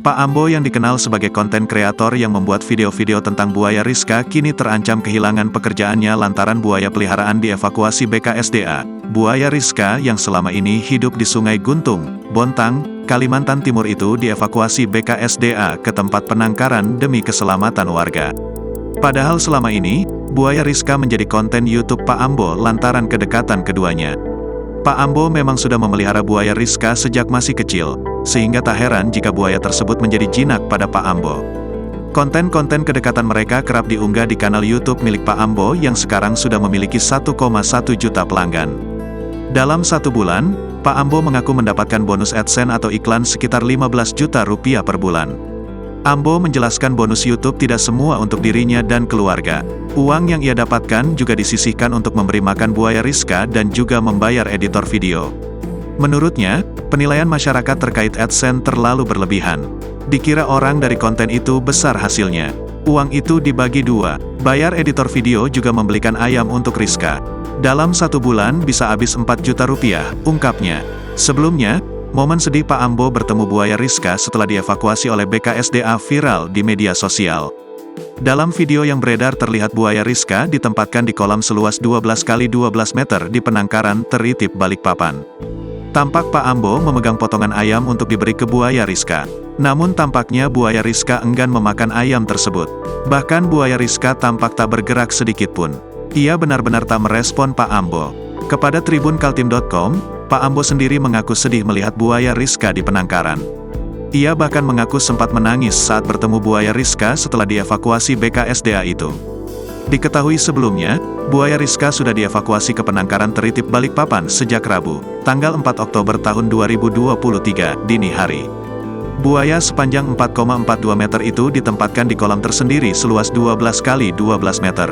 Pak Ambo yang dikenal sebagai konten kreator yang membuat video-video tentang buaya Rizka kini terancam kehilangan pekerjaannya lantaran buaya peliharaan dievakuasi BKSDA. Buaya Rizka yang selama ini hidup di Sungai Guntung, Bontang, Kalimantan Timur itu dievakuasi BKSDA ke tempat penangkaran demi keselamatan warga. Padahal selama ini, buaya Rizka menjadi konten YouTube Pak Ambo lantaran kedekatan keduanya. Pak Ambo memang sudah memelihara buaya Rizka sejak masih kecil, sehingga tak heran jika buaya tersebut menjadi jinak pada Pak Ambo. Konten-konten kedekatan mereka kerap diunggah di kanal YouTube milik Pak Ambo yang sekarang sudah memiliki 1,1 juta pelanggan. Dalam 1 bulan, Pak Ambo mengaku mendapatkan bonus AdSense atau iklan sekitar 15 juta rupiah per bulan. Ambo menjelaskan bonus YouTube tidak semua untuk dirinya dan keluarga. Uang yang ia dapatkan juga disisihkan untuk memberi makan buaya Rizka dan juga membayar editor video. Menurutnya, penilaian masyarakat terkait AdSense terlalu berlebihan. Dikira orang dari konten itu besar hasilnya. Uang itu dibagi 2, bayar editor video juga membelikan ayam untuk Rizka. Dalam 1 bulan bisa habis 4 juta rupiah, ungkapnya. Sebelumnya, momen sedih Pak Ambo bertemu buaya Rizka setelah dievakuasi oleh BKSDA viral di media sosial. Dalam video yang beredar terlihat buaya Rizka ditempatkan di kolam seluas 12 x 12 meter di penangkaran Teritip Balikpapan. Tampak Pak Ambo memegang potongan ayam untuk diberi ke buaya Rizka. Namun tampaknya buaya Rizka enggan memakan ayam tersebut. Bahkan buaya Rizka tampak tak bergerak sedikit pun. Ia benar-benar tak merespon Pak Ambo. Kepada Tribun Kaltim.com, Pak Ambo sendiri mengaku sedih melihat buaya Rizka di penangkaran. Ia bahkan mengaku sempat menangis saat bertemu buaya Rizka setelah dievakuasi BKSDA itu. Diketahui sebelumnya, buaya Rizka sudah dievakuasi ke penangkaran Teritip Balikpapan sejak Rabu, tanggal 4 Oktober tahun 2023, dini hari. Buaya sepanjang 4,42 meter itu ditempatkan di kolam tersendiri seluas 12 x 12 meter.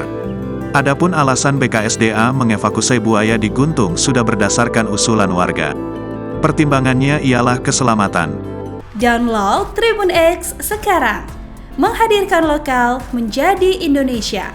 Adapun alasan BKSDA mengevakuasi buaya di Guntung sudah berdasarkan usulan warga. Pertimbangannya ialah keselamatan. Download Tribun X sekarang, menghadirkan lokal menjadi Indonesia.